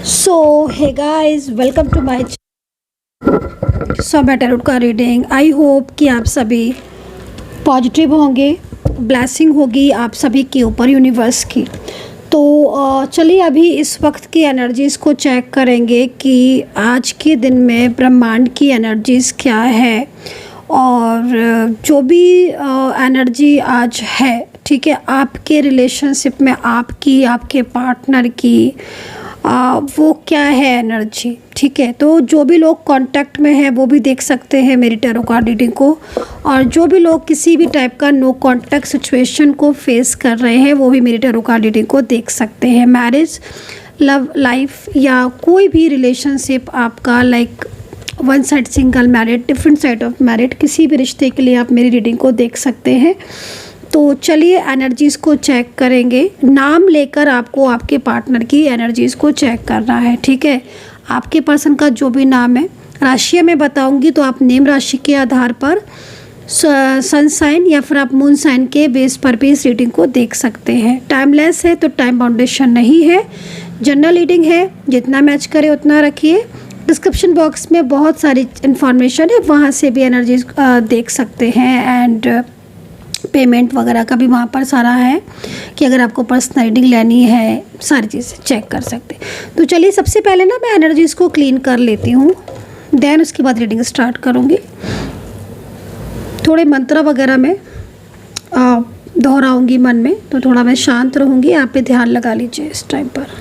So, hey guys, welcome to my सब tarot का reading. I hope कि आप सभी पॉजिटिव होंगे, ब्लेसिंग होगी आप सभी के ऊपर यूनिवर्स की। तो चलिए अभी इस वक्त की एनर्जीज़ को चेक करेंगे कि आज के दिन में ब्रह्मांड की एनर्जीज़ क्या है और जो भी एनर्जी आज है, ठीक है, आपके रिलेशनशिप में आपकी आपके पार्टनर की वो क्या है एनर्जी, ठीक है। तो जो भी लोग कांटेक्ट में हैं वो भी देख सकते हैं मेरी टैरो कार्ड रीडिंग को, और जो भी लोग किसी भी टाइप का नो कांटेक्ट सिचुएशन को फेस कर रहे हैं वो भी मेरी टैरो कार्ड रीडिंग को देख सकते हैं। मैरिज, लव लाइफ या कोई भी रिलेशनशिप आपका, like one side single married, different side of married, किसी भी रिश्ते के लिए आप मेरी रीडिंग को देख सकते हैं। तो चलिए एनर्जीज़ को चेक करेंगे। नाम लेकर आपको आपके पार्टनर की एनर्जीज़ को चेक करना है, ठीक है। आपके पर्सन का जो भी नाम है, राशि में बताऊंगी तो आप नेम राशि के आधार पर सन साइन या फिर आप मून साइन के बेस पर भी इस रीडिंग को देख सकते हैं। टाइमलेस है तो टाइम बाउंडेशन नहीं है, जनरल रीडिंग है, जितना मैच करे उतना रखिए। डिस्क्रिप्शन बॉक्स में बहुत सारी इन्फॉर्मेशन है, वहाँ से भी एनर्जीज देख सकते हैं। एंड पेमेंट वगैरह का भी वहाँ पर सारा है कि अगर आपको पर्सनल रीडिंग लेनी है, सारी चीज़ें चेक कर सकते हैं। तो चलिए सबसे पहले ना मैं एनर्जीज़ को क्लीन कर लेती हूँ, देन उसके बाद रीडिंग स्टार्ट करूँगी। थोड़े मंत्र वगैरह में दोहराऊँगी मन में, तो थोड़ा मैं शांत रहूँगी। आप भी ध्यान लगा लीजिए इस टाइम पर।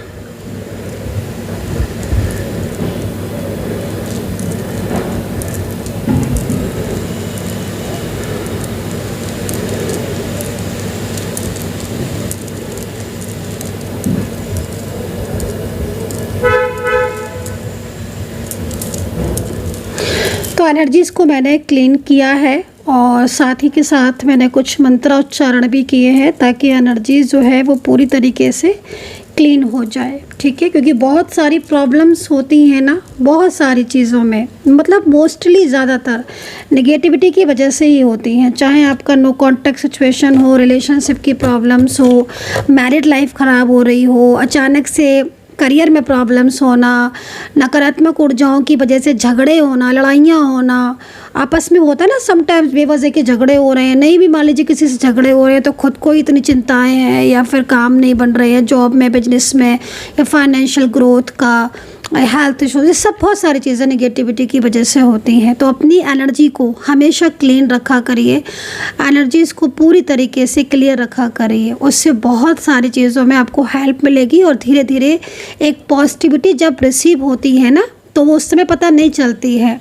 तो एनर्जीज़ को मैंने क्लीन किया है और साथ ही के साथ मैंने कुछ मंत्र उच्चारण भी किए हैं ताकि एनर्जीज़ जो है वो पूरी तरीके से क्लीन हो जाए, ठीक है। क्योंकि बहुत सारी प्रॉब्लम्स होती हैं ना, बहुत सारी चीज़ों में, मतलब मोस्टली ज़्यादातर नेगेटिविटी की वजह से ही होती हैं। चाहे आपका नो कांटेक्ट सिचुएशन हो, रिलेशनशिप की प्रॉब्लम्स हो, मैरिड लाइफ ख़राब हो रही हो, अचानक से करियर में प्रॉब्लम्स होना, नकारात्मक ऊर्जाओं की वजह से झगड़े होना, लड़ाइयाँ होना, आपस में होता है ना समटाइम्स बेवजह के झगड़े हो रहे हैं। नहीं भी मान लीजिए किसी से झगड़े हो रहे हैं तो खुद को इतनी चिंताएं हैं, या फिर काम नहीं बन रहे हैं जॉब में, बिजनेस में, या फाइनेंशियल ग्रोथ का, हेल्थ इशूज़, ये सब बहुत सारी चीज़ें नेगेटिविटी की वजह से होती हैं। तो अपनी एनर्जी को हमेशा क्लीन रखा करिए, एनर्जीज़ को पूरी तरीके से क्लियर रखा करिए, उससे बहुत सारी चीज़ों में आपको हेल्प मिलेगी। और धीरे धीरे एक पॉजिटिविटी जब रिसीव होती है ना, तो वो उस समय पता नहीं चलती है,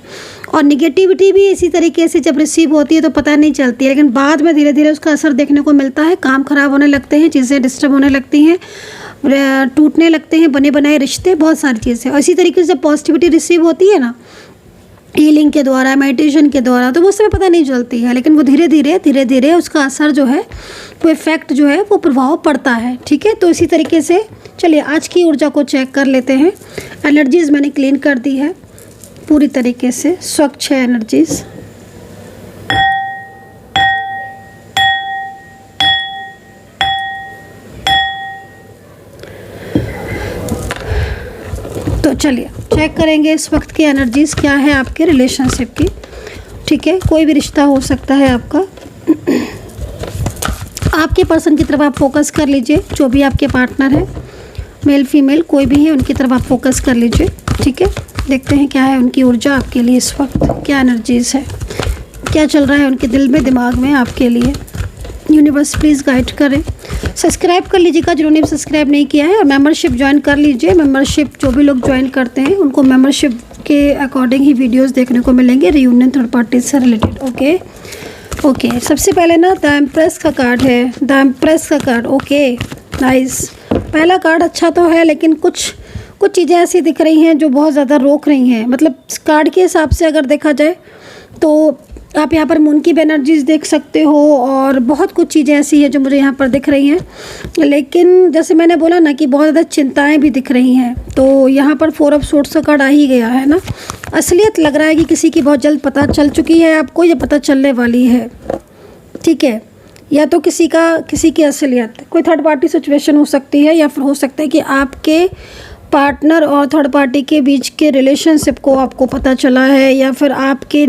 और निगेटिविटी भी इसी तरीके से जब रिसीव होती है तो पता नहीं चलती है, लेकिन बाद में धीरे धीरे उसका असर देखने को मिलता है। काम खराब होने लगते हैं, चीज़ें डिस्टर्ब होने लगती हैं, टूटने लगते हैं बने बनाए रिश्ते, बहुत सारी चीज़ें। और इसी तरीके से जब पॉजिटिविटी रिसीव होती है ना, हीलिंग के द्वारा, मेडिटेशन के द्वारा, तो वो समय पता नहीं चलती है, लेकिन वो धीरे धीरे उसका असर जो है, वो इफ़ेक्ट जो है, वो प्रभाव पड़ता है, ठीक है। तो इसी तरीके से चलिए आज की ऊर्जा को चेक कर लेते हैं। एनर्जीज़ मैंने क्लीन कर दी है पूरी तरीके से, स्वच्छ है एनर्जीज़। तो चलिए चेक करेंगे इस वक्त की एनर्जीज़ क्या है आपके रिलेशनशिप की, ठीक है। कोई भी रिश्ता हो सकता है आपका। आपके पर्सन की तरफ आप फोकस कर लीजिए, जो भी आपके पार्टनर है, मेल फीमेल कोई भी है, उनकी तरफ आप फोकस कर लीजिए, ठीक है। देखते हैं क्या है उनकी ऊर्जा आपके लिए इस वक्त, क्या एनर्जीज़ है, क्या चल रहा है उनके दिल में, दिमाग में आपके लिए। यूनिवर्स प्लीज़ गाइड करें। सब्सक्राइब कर लीजिएगा जिन्होंने सब्सक्राइब नहीं किया है, और मेंबरशिप ज्वाइन कर लीजिए। मेंबरशिप जो भी लोग ज्वाइन करते हैं उनको मेंबरशिप के अकॉर्डिंग ही वीडियोस देखने को मिलेंगे रियूनियन थर्ड पार्टी से रिलेटेड। ओके सबसे पहले ना द एम्प्रेस का कार्ड है, द एम्प्रेस का कार्ड। ओके नाइस, पहला कार्ड अच्छा तो है, लेकिन कुछ चीज़ें ऐसी दिख रही हैं जो बहुत ज़्यादा रोक रही हैं। मतलब कार्ड के हिसाब से अगर देखा जाए तो आप यहाँ पर मून की एनर्जीज देख सकते हो, और बहुत कुछ चीज़ें ऐसी हैं जो मुझे यहाँ पर दिख रही हैं। लेकिन जैसे मैंने बोला ना कि बहुत ज़्यादा चिंताएं भी दिख रही हैं, तो यहाँ पर 4 ऑफ सोर्ड्स का कार्ड आ ही गया है ना। असलियत लग रहा है कि किसी की बहुत जल्द पता चल चुकी है आपको, या पता चलने वाली है, ठीक है। या तो किसी की असलियत, कोई थर्ड पार्टी सिचुएशन हो सकती है, या फिर हो सकता है कि आपके पार्टनर और थर्ड पार्टी के बीच के रिलेशनशिप को आपको पता चला है, या फिर आपके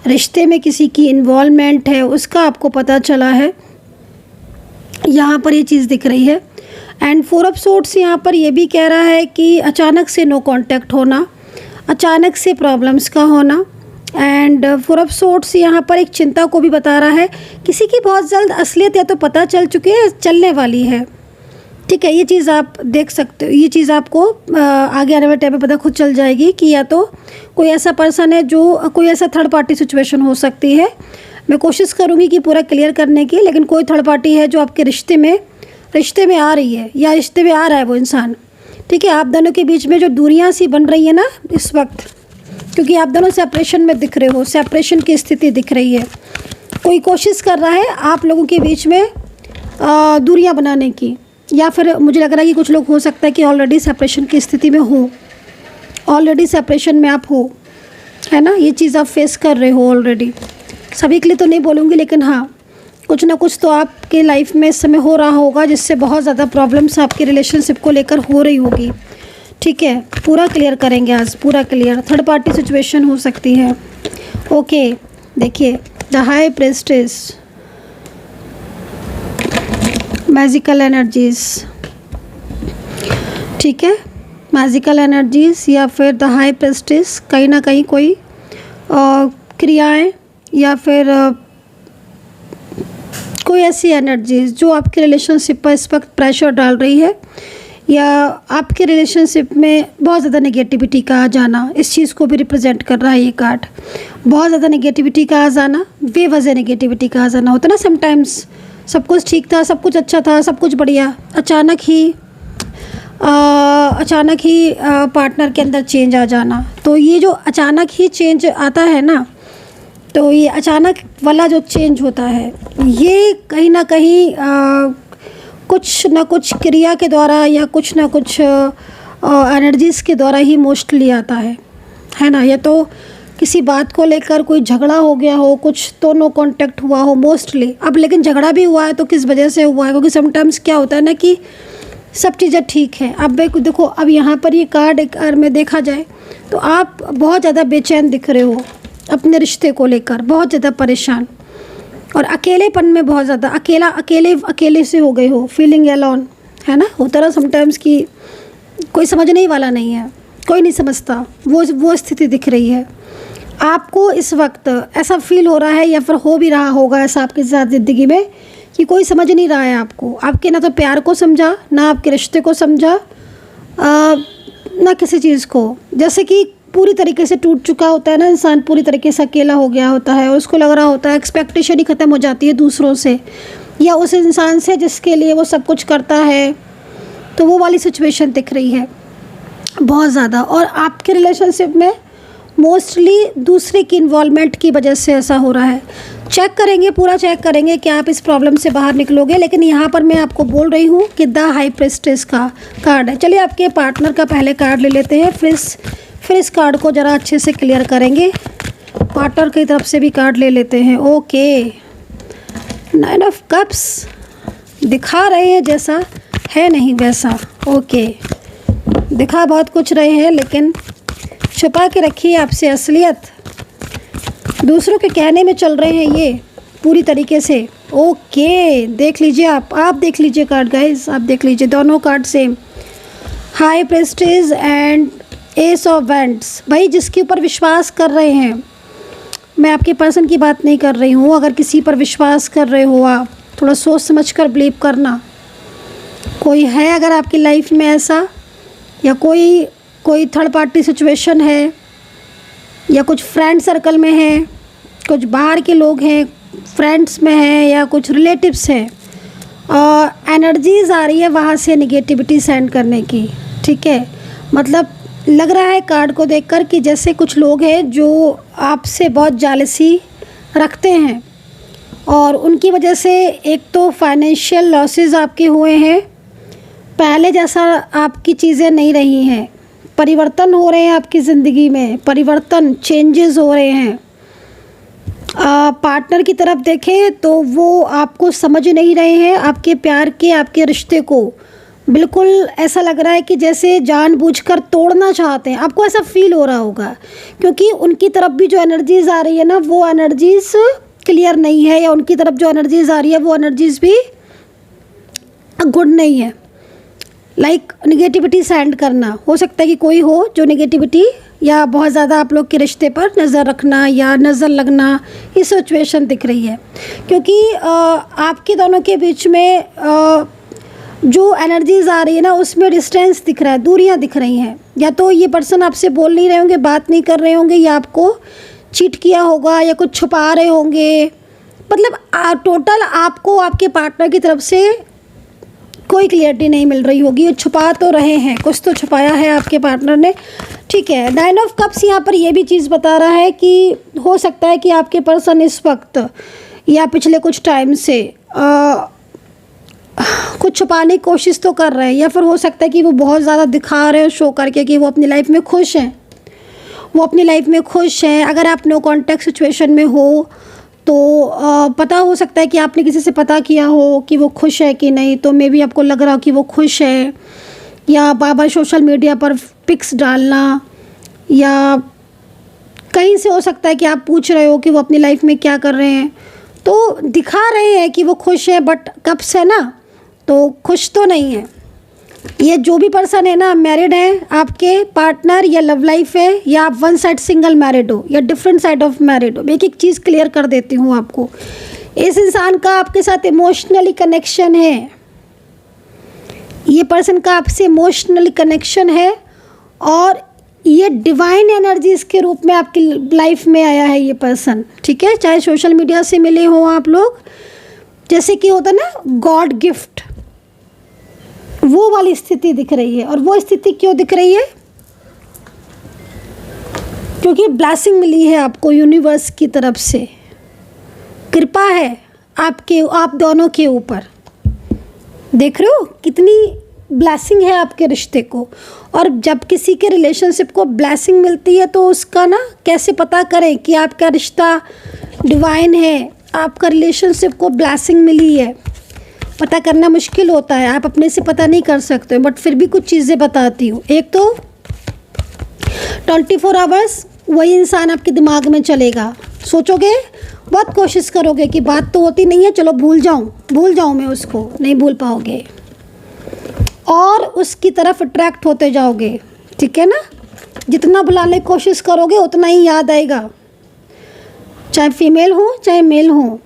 रिश्ते में किसी की इन्वॉल्वमेंट है उसका आपको पता चला है, यहाँ पर ये चीज़ दिख रही है। एंड 4 ऑफ सोर्ड्स यहाँ पर ये भी कह रहा है कि अचानक से नो कांटेक्ट होना, अचानक से प्रॉब्लम्स का होना। एंड 4 ऑफ सोर्ड्स यहाँ पर एक चिंता को भी बता रहा है, किसी की बहुत जल्द असलियत या तो पता चल चुकी है, चलने वाली है। ठीक है, ये चीज़ आप देख सकते हो, ये चीज़ आपको आगे आने वाले टाइम में पता खुद चल जाएगी कि या तो कोई ऐसा पर्सन है जो कोई ऐसा थर्ड पार्टी सिचुएशन हो सकती है। मैं कोशिश करूँगी कि पूरा क्लियर करने की, लेकिन कोई थर्ड पार्टी है जो आपके रिश्ते में आ रही है या रिश्ते में आ रहा है वो इंसान। ठीक है, आप दोनों के बीच में जो दूरियां सी बन रही है ना इस वक्त, क्योंकि आप दोनों सेपरेशन में दिख रहे हो, सेपरेशन की स्थिति दिख रही है, कोई कोशिश कर रहा है आप लोगों के बीच में दूरियां बनाने की, या फिर मुझे लग रहा है कि कुछ लोग हो सकता है कि ऑलरेडी सेपरेशन की स्थिति में हो, ऑलरेडी सेपरेशन में आप हो, है ना, ये चीज़ आप फेस कर रहे हो ऑलरेडी। सभी के लिए तो नहीं बोलूँगी, लेकिन हाँ कुछ ना कुछ तो आपके लाइफ में इस समय हो रहा होगा जिससे बहुत ज़्यादा प्रॉब्लम्स आपके रिलेशनशिप को लेकर हो रही होगी। ठीक है, पूरा क्लियर करेंगे आज, पूरा क्लियर। थर्ड पार्टी सिचुएशन हो सकती है। ओके, देखिए द हाई प्रेस्टेस, मैजिकल एनर्जीज। ठीक है, मैजिकल एनर्जीज या फिर द हाई प्रेस्टेस, कहीं ना कहीं कोई क्रियाएं या फिर कोई ऐसी एनर्जीज जो आपके रिलेशनशिप पर इस वक्त प्रेशर डाल रही है, या आपके रिलेशनशिप में बहुत ज़्यादा नेगेटिविटी का आ जाना, इस चीज़ को भी रिप्रेजेंट कर रहा है ये कार्ड। बहुत ज़्यादा नेगेटिविटी का आ जाना, बेवजह नेगेटिविटी का आ जाना होता है ना समटाइम्स। सब कुछ ठीक था, सब कुछ अच्छा था, सब कुछ बढ़िया, अचानक ही पार्टनर के अंदर चेंज आ जाना। तो ये जो अचानक ही चेंज आता है ना, तो ये अचानक वाला जो चेंज होता है ये कहीं ना कहीं कुछ ना कुछ क्रिया के द्वारा या कुछ ना कुछ एनर्जीज़ के द्वारा ही मोस्टली आता है ना। या तो किसी बात को लेकर कोई झगड़ा हो गया हो, कुछ तो नो कांटेक्ट हुआ हो मोस्टली। अब लेकिन झगड़ा भी हुआ है तो किस वजह से हुआ है, क्योंकि समटाइम्स क्या होता है ना कि सब चीज़ें ठीक है। अब देखो, अब यहाँ पर ये कार्ड अगर में देखा जाए तो आप बहुत ज़्यादा बेचैन दिख रहे हो अपने रिश्ते को लेकर, बहुत ज़्यादा परेशान और अकेलेपन में बहुत ज़्यादा अकेले से हो गए हो, फीलिंग एलोन, है ना। होता ना समटाइम्स कि कोई समझने ही वाला नहीं है, कोई नहीं समझता, वो स्थिति दिख रही है आपको इस वक्त। ऐसा फील हो रहा है या फिर हो भी रहा होगा ऐसा आपके साथ ज़िंदगी में कि कोई समझ नहीं रहा है आपको, आपके ना तो प्यार को समझा, ना आपके रिश्ते को समझा, ना किसी चीज़ को। जैसे कि पूरी तरीके से टूट चुका होता है ना इंसान, पूरी तरीके से अकेला हो गया होता है और उसको लग रहा होता है एक्सपेक्टेशन ही ख़त्म हो जाती है दूसरों से या उस इंसान से जिसके लिए वो सब कुछ करता है। तो वो वाली सिचुएशन दिख रही है बहुत ज़्यादा। और आपके रिलेशनशिप में मोस्टली दूसरे की इन्वॉल्वमेंट की वजह से ऐसा हो रहा है। चेक करेंगे, पूरा चेक करेंगे कि आप इस प्रॉब्लम से बाहर निकलोगे। लेकिन यहाँ पर मैं आपको बोल रही हूँ कि द हाई प्रेस्टेस का कार्ड है। चलिए आपके पार्टनर का पहले कार्ड ले लेते हैं, फिर इस कार्ड को ज़रा अच्छे से क्लियर करेंगे। पार्टनर की तरफ से भी कार्ड ले लेते हैं। ओके, 9 ऑफ कप्स दिखा रहे हैं जैसा है नहीं वैसा। ओके, दिखा बहुत कुछ रहे हैं लेकिन छुपा के रखिए आपसे असलियत, दूसरों के कहने में चल रहे हैं ये पूरी तरीके से। ओके, देख लीजिए आप देख लीजिए कार्ड गाइस, आप देख लीजिए दोनों card same, high prestige and S of wands. भाई जिसके ऊपर विश्वास कर रहे हैं, मैं आपके पर्सन की बात नहीं कर रही हूँ, अगर किसी पर विश्वास कर रहे हो आप थोड़ा सोच समझ कर बिलीव करना। कोई है अगर आपकी लाइफ में ऐसा, या कोई थर्ड पार्टी सिचुएशन है, या कुछ फ्रेंड सर्कल में है, कुछ बाहर के लोग हैं, फ्रेंड्स में हैं, या कुछ रिलेटिव्स हैं, एनर्जीज़ आ रही है वहाँ से नेगेटिविटी सेंड करने की। ठीक है, मतलब लग रहा है कार्ड को देखकर कि जैसे कुछ लोग हैं जो आपसे बहुत जालसी रखते हैं और उनकी वजह से एक तो फाइनेंशियल लॉसेस आपके हुए हैं, पहले जैसा आपकी चीज़ें नहीं रही हैं, परिवर्तन हो रहे हैं आपकी ज़िंदगी में, परिवर्तन चेंजेस हो रहे हैं। पार्टनर की तरफ देखें तो वो आपको समझ नहीं रहे हैं, आपके प्यार के, आपके रिश्ते को बिल्कुल ऐसा लग रहा है कि जैसे जानबूझकर तोड़ना चाहते हैं, आपको ऐसा फील हो रहा होगा, क्योंकि उनकी तरफ भी जो एनर्जीज़ आ रही है ना, वो एनर्जीज़ क्लियर नहीं है, या उनकी तरफ जो एनर्जीज़ आ रही है वो एनर्जीज़ भी गुड नहीं है। लाइक निगेटिविटी सेंड करना, हो सकता है कि कोई हो जो निगेटिविटी या बहुत ज़्यादा आप लोग के रिश्ते पर नज़र रखना या नज़र लगना, ये सिचुएशन दिख रही है। क्योंकि आपके दोनों के बीच में जो एनर्जीज़ आ रही है ना, उसमें डिस्टेंस दिख रहा है, दूरियां दिख रही हैं। या तो ये पर्सन आपसे बोल नहीं रहे होंगे, बात नहीं कर रहे होंगे, या आपको चीट किया होगा, या कुछ छुपा रहे होंगे। मतलब टोटल आपको आपके पार्टनर की तरफ से कोई क्लियरिटी नहीं मिल रही होगी। ये छुपा तो रहे हैं, कुछ तो छुपाया है आपके पार्टनर ने, ठीक है। 9 ऑफ कप्स यहाँ पर ये भी चीज़ बता रहा है कि हो सकता है कि आपके पर्सन इस वक्त या पिछले कुछ टाइम से कुछ छुपाने की कोशिश तो कर रहे हैं, या फिर हो सकता है कि वो बहुत ज़्यादा दिखा रहे हो शो करके कि वो अपनी लाइफ में खुश हैं, वो अपनी लाइफ में खुश हैं। अगर आप नो कॉन्टैक्ट सिचुएशन में हो तो पता हो सकता है कि आपने किसी से पता किया हो कि वो खुश है कि नहीं, तो मे बी आपको लग रहा हो कि वो खुश है। या बार बार सोशल मीडिया पर पिक्स डालना, या कहीं से हो सकता है कि आप पूछ रहे हो कि वो अपनी लाइफ में क्या कर रहे हैं, तो दिखा रहे हैं कि वो खुश है, बट कप्स है ना, तो खुश तो नहीं है। ये जो भी पर्सन है ना, मैरिड है आपके पार्टनर, या लव लाइफ है, या आप वन साइड सिंगल मैरिड हो, या डिफरेंट साइड ऑफ मैरिड हो। एक एक चीज़ क्लियर कर देती हूँ आपको। इस इंसान का आपके साथ इमोशनली कनेक्शन है, ये पर्सन का आपसे इमोशनली कनेक्शन है, और ये डिवाइन एनर्जीज के रूप में आपकी लाइफ में आया है ये पर्सन, ठीक है। चाहे सोशल मीडिया से मिले हो आप लोग, जैसे कि होता ना गॉड गिफ्ट, वो वाली स्थिति दिख रही है। और वो स्थिति क्यों दिख रही है? क्योंकि ब्लेसिंग मिली है आपको यूनिवर्स की तरफ से, कृपा है आप दोनों के ऊपर। देख रहे हो कितनी ब्लेसिंग है आपके रिश्ते को। और जब किसी के रिलेशनशिप को ब्लेसिंग मिलती है तो उसका ना कैसे पता करें कि आपका रिश्ता डिवाइन है, आपका रिलेशनशिप को ब्लेसिंग मिली है, पता करना मुश्किल होता है। आप अपने से पता नहीं कर सकते, बट फिर भी कुछ चीज़ें बताती हूँ। एक तो 24 आवर्स वही इंसान आपके दिमाग में चलेगा, सोचोगे, बहुत कोशिश करोगे कि बात तो होती नहीं है, चलो भूल जाऊँ मैं उसको, नहीं भूल पाओगे, और उसकी तरफ अट्रैक्ट होते जाओगे, ठीक है ना। जितना बुलाने की कोशिश करोगे उतना ही याद आएगा, चाहे फीमेल हो चाहे मेल हो।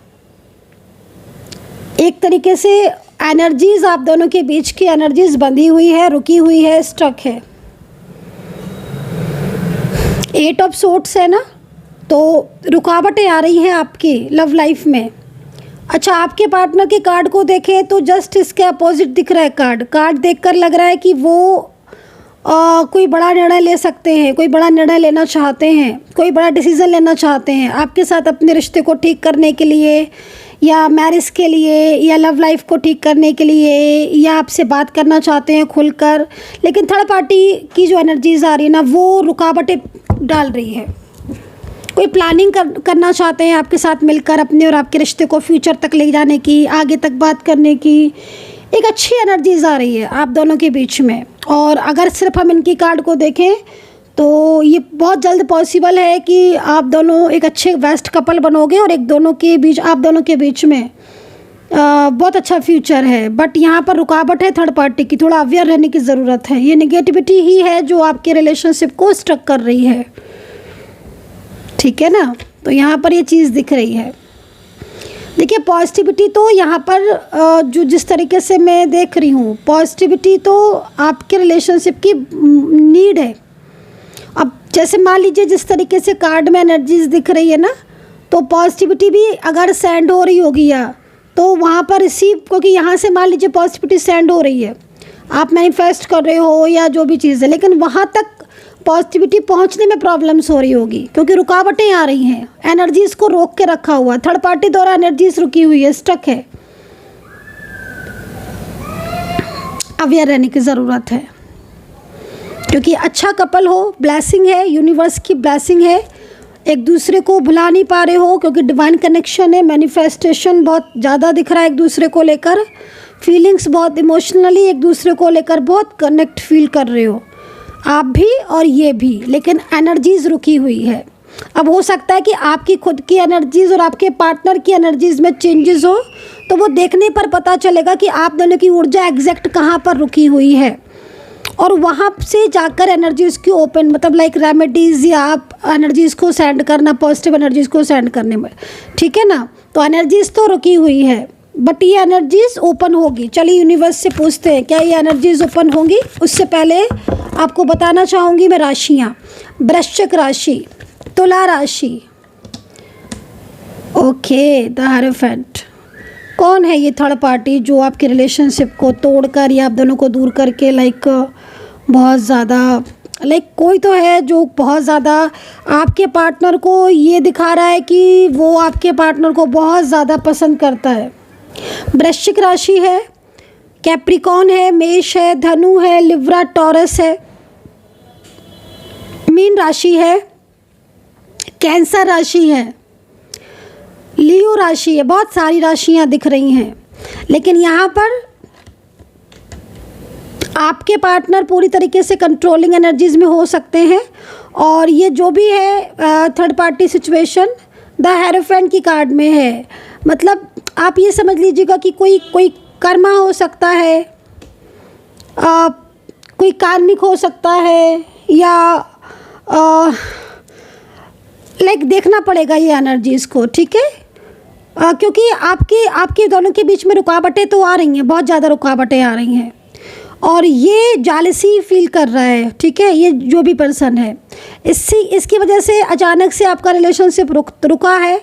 एक तरीके से एनर्जीज, आप दोनों के बीच की एनर्जीज बंधी हुई है, रुकी हुई है, स्टक है। 8 ऑफ सोर्ड्स है ना, तो रुकावटें आ रही हैं आपकी लव लाइफ में। अच्छा, आपके पार्टनर के कार्ड को देखें तो जस्ट इसके अपोजिट दिख रहा है। कार्ड देखकर लग रहा है कि वो कोई बड़ा निर्णय ले सकते हैं, कोई बड़ा निर्णय लेना चाहते हैं, कोई बड़ा डिसीज़न लेना चाहते हैं आपके साथ अपने रिश्ते को ठीक करने के लिए, या मैरिज के लिए, या लव लाइफ को ठीक करने के लिए, या आपसे बात करना चाहते हैं खुलकर। लेकिन थर्ड पार्टी की जो एनर्जीज आ रही है ना, वो रुकावटें डाल रही है। कोई प्लानिंग करना चाहते हैं आपके साथ मिलकर अपने और आपके रिश्ते को फ्यूचर तक ले जाने की, आगे तक बात करने की। एक अच्छी एनर्जीज आ रही है आप दोनों के बीच में। और अगर सिर्फ हम इनकी कार्ड को देखें तो ये बहुत जल्द पॉसिबल है कि आप दोनों एक अच्छे बेस्ट कपल बनोगे, और आप दोनों के बीच में बहुत अच्छा फ्यूचर है। बट यहाँ पर रुकावट है थर्ड पार्टी की, थोड़ा अवेयर रहने की ज़रूरत है। ये नेगेटिविटी ही है जो आपके रिलेशनशिप को स्ट्रक कर रही है, ठीक है ना। तो यहाँ पर ये चीज़ दिख रही है। देखिए, पॉजिटिविटी तो यहाँ पर जो जिस तरीके से मैं देख रही हूँ, पॉजिटिविटी तो आपके रिलेशनशिप की नीड है। अब जैसे मान लीजिए जिस तरीके से कार्ड में एनर्जीज दिख रही है ना, तो पॉजिटिविटी भी अगर सेंड हो रही होगी या तो वहाँ पर रिसीव, क्योंकि यहाँ से मान लीजिए पॉजिटिविटी सेंड हो रही है, आप मैनिफेस्ट कर रहे हो या जो भी चीज़ है, लेकिन वहाँ तक पॉजिटिविटी पहुँचने में प्रॉब्लम्स हो रही होगी क्योंकि रुकावटें आ रही हैं, एनर्जीज़ को रोक के रखा हुआ, थर्ड पार्टी द्वारा एनर्जीज रुकी हुई है, स्टक है। अवेयर रहने की ज़रूरत है क्योंकि अच्छा कपल हो, ब्लेसिंग है, यूनिवर्स की ब्लेसिंग है, एक दूसरे को भुला नहीं पा रहे हो क्योंकि डिवाइन कनेक्शन है, मैनिफेस्टेशन बहुत ज़्यादा दिख रहा है एक दूसरे को लेकर, फीलिंग्स बहुत इमोशनली एक दूसरे को लेकर बहुत कनेक्ट फील कर रहे हो आप भी और ये भी, लेकिन एनर्जीज़ रुकी हुई है। अब हो सकता है कि आपकी खुद की एनर्जीज़ और आपके पार्टनर की एनर्जीज़ में चेंजेस हो, तो वो देखने पर पता चलेगा कि आप दोनों की ऊर्जा एग्जैक्ट कहाँ पर रुकी हुई है, और वहाँ से जाकर एनर्जीज़ की ओपन मतलब लाइक रेमेडीज़ या आप एनर्जीज़ को सेंड करना, पॉजिटिव एनर्जीज़ को सेंड करने में, ठीक है ना। तो एनर्जीज़ तो रुकी हुई है, बट ये एनर्जीज़ ओपन होगी। चलिए यूनिवर्स से पूछते हैं क्या ये एनर्जीज़ ओपन होंगी। उससे पहले आपको बताना चाहूँगी मैं राशियाँ। वृश्चिक राशि, तुला राशि, ओके द हेरोफेंट। कौन है ये थर्ड पार्टी जो आपके रिलेशनशिप को तोड़कर या आप दोनों को दूर करके लाइक बहुत ज़्यादा लाइक कोई तो है जो बहुत ज़्यादा आपके पार्टनर को ये दिखा रहा है कि वो आपके पार्टनर को बहुत ज़्यादा पसंद करता है। वृश्चिक राशि है, कैप्रिकॉन है, मेष है, धनु है, लिब्रा, टॉरस है, मीन राशि है, कैंसर राशि है, लियो राशि है। बहुत सारी राशियां दिख रही हैं, लेकिन यहाँ पर आपके पार्टनर पूरी तरीके से कंट्रोलिंग एनर्जीज में हो सकते हैं। और ये जो भी है third party situation the hierophant की कार्ड में है। मतलब आप ये समझ लीजिएगा कि कोई कर्मा हो सकता है, कोई कार्मिक हो सकता है, या लाइक देखना पड़ेगा ये एनर्जीज़ को, ठीक है। क्योंकि आपके दोनों के बीच में रुकावटें तो आ रही हैं, बहुत ज़्यादा रुकावटें आ रही हैं, और ये जालसी फील कर रहा है, ठीक है, ये जो भी पर्सन है। इसकी वजह से अचानक से आपका रिलेशनशिप रुका है,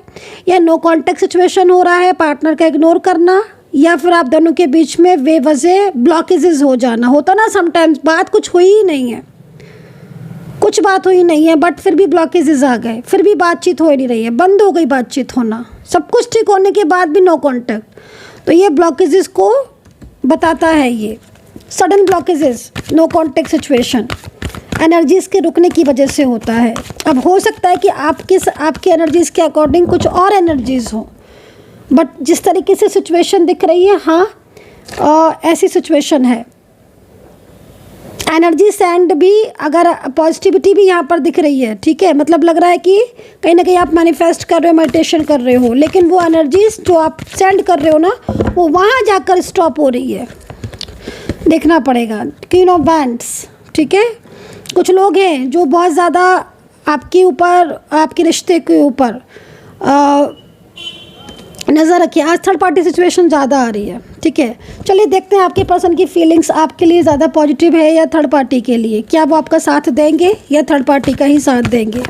या नो कॉन्टेक्ट सिचुएशन हो रहा है, पार्टनर का इग्नोर करना, या फिर आप दोनों के बीच में बेवजह ब्लॉकेजेस हो जाना। होता ना समटाइम्स, बात कुछ हुई ही नहीं है, कुछ बात हुई नहीं है, बट फिर भी ब्लॉकेजेस आ गए, फिर भी बातचीत हो नहीं रही है, बंद हो गई बातचीत होना, सब कुछ ठीक होने के बाद भी नो कॉन्टैक्ट। तो ये ब्लॉकेजेस को बताता है, ये sudden blockages, no contact situation energies के रुकने की वजह से होता है। अब हो सकता है कि आपके एनर्जीज़ के अकॉर्डिंग कुछ और एनर्जीज़ हो, बट जिस तरीके से सिचुएशन दिख रही है, हाँ ऐसी सिचुएशन है। एनर्जी सेंड भी, अगर पॉजिटिविटी भी यहाँ पर दिख रही है, ठीक है, मतलब लग रहा है कि कहीं ना कहीं आप मैनिफेस्ट कर रहे हो, मेडिटेशन कर रहे हो, लेकिन वो एनर्जीज जो आप सेंड कर रहे हो ना, वो वहाँ जाकर स्टॉप हो रही है, देखना पड़ेगा। क्वीन ऑफ वैंड्स, ठीक है। कुछ लोग हैं जो बहुत ज़्यादा आपके ऊपर, आपके रिश्ते के ऊपर नज़र रखिए। आज थर्ड पार्टी सिचुएशन ज़्यादा आ रही है, ठीक है। चलिए देखते हैं आपके पर्सन की फीलिंग्स आपके लिए ज़्यादा पॉजिटिव है या थर्ड पार्टी के लिए। क्या वो आपका साथ देंगे या थर्ड पार्टी का ही साथ देंगे।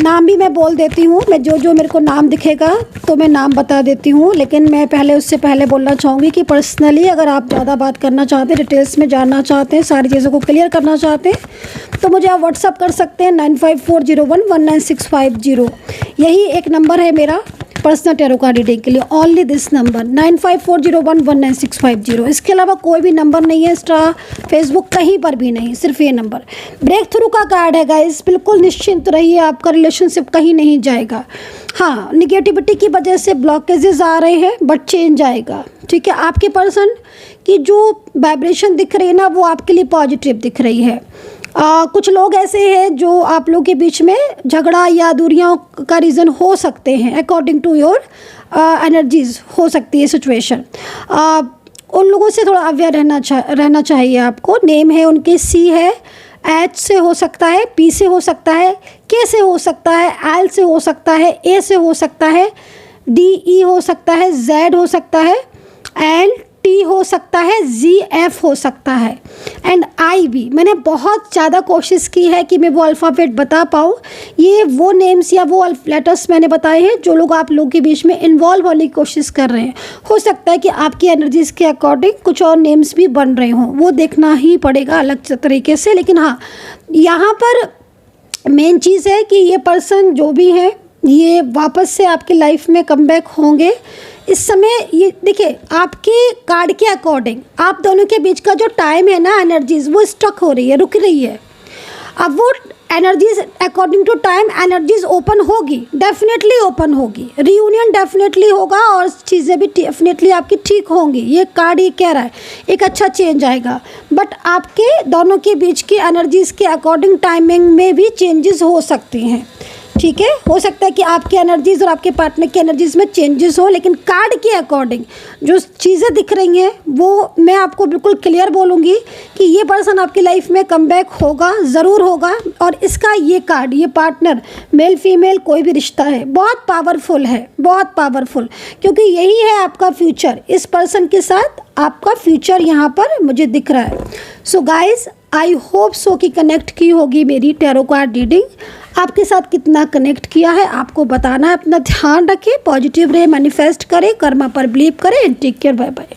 नाम भी मैं बोल देती हूँ, मैं जो मेरे को नाम दिखेगा तो मैं नाम बता देती हूँ, लेकिन मैं उससे पहले बोलना चाहूँगी कि पर्सनली अगर आप ज़्यादा बात करना चाहते हैं, डिटेल्स में जानना चाहते हैं, सारी चीज़ों को क्लियर करना चाहते हैं, तो मुझे आप व्हाट्सअप कर सकते हैं 9540119650। यही एक नंबर है मेरा पर्सनल टैरो कार्ड रीडिंग के लिए, ओनली दिस नंबर 9540119650। इसके अलावा कोई भी नंबर नहीं है, इंस्टा, फेसबुक, कहीं पर भी नहीं, सिर्फ ये नंबर। ब्रेक थ्रू का कार्ड है गाइस, बिल्कुल निश्चिंत रहिए, आपका रिलेशनशिप कहीं नहीं जाएगा। हाँ, निगेटिविटी की वजह से ब्लॉकेजेस आ रहे हैं, बट चेंज आएगा, ठीक है। आपके पर्सन की जो वाइब्रेशन दिख रही है ना, वो आपके लिए पॉजिटिव दिख रही है। कुछ लोग ऐसे हैं जो आप लोगों के बीच में झगड़ा या दूरियों का रीज़न हो सकते हैं, अकॉर्डिंग टू योर एनर्जीज हो सकती है सिचुएशन। उन लोगों से थोड़ा अवेयर रहना चाहिए आपको। नेम है उनके, सी है, एच से हो सकता है, पी से हो सकता है, के से हो सकता है, एल से हो सकता है, ए से हो सकता है, डी ई हो सकता है, जेड हो सकता है, एल टी हो सकता है, जी एफ हो सकता है, एंड आई भी। मैंने बहुत ज़्यादा कोशिश की है कि मैं वो अल्फ़ाबेट बता पाऊँ। ये वो नेम्स या वो लेटर्स मैंने बताए हैं जो लोग आप लोगों के बीच में इन्वॉल्व होने की कोशिश कर रहे हैं। हो सकता है कि आपकी एनर्जीज़ के अकॉर्डिंग कुछ और नेम्स भी बन रहे हों, वो देखना ही पड़ेगा अलग तरीके से। लेकिन हाँ, यहाँ पर मेन चीज़ है कि ये पर्सन जो भी है, ये वापस से आपकी लाइफ में कमबैक होंगे। इस समय ये देखिए, आपके कार्ड के अकॉर्डिंग आप दोनों के बीच का जो टाइम है ना, एनर्जीज वो स्टक हो रही है, रुक रही है। अब वो energies according to time energies open होगी, डेफिनेटली ओपन होगी, रियूनियन डेफिनेटली होगा और चीज़ें भी डेफिनेटली आपकी ठीक होंगी। ये कार्ड ये कह रहा है एक अच्छा चेंज आएगा, बट आपके दोनों के बीच की एनर्जीज़ के अकॉर्डिंग टाइमिंग में भी चेंजेस हो सकती हैं, ठीक है। हो सकता है कि आपकी एनर्जीज़ और आपके पार्टनर की एनर्जीज़ में चेंजेस हो, लेकिन कार्ड के अकॉर्डिंग जो चीज़ें दिख रही हैं वो मैं आपको बिल्कुल क्लियर बोलूँगी कि ये पर्सन आपकी लाइफ में कमबैक होगा, ज़रूर होगा। और इसका ये कार्ड, ये पार्टनर मेल फीमेल कोई भी रिश्ता है, बहुत पावरफुल है, बहुत पावरफुल, क्योंकि यही है आपका फ्यूचर। इस पर्सन के साथ आपका फ्यूचर यहाँ पर मुझे दिख रहा है। So guys I hope so कि कनेक्ट की होगी मेरी टैरो कार्ड रीडिंग। आपके साथ कितना कनेक्ट किया है आपको बताना है। अपना ध्यान रखें, पॉजिटिव रे मैनिफेस्ट करें, कर्मा पर बिलीव करें and take care, bye bye.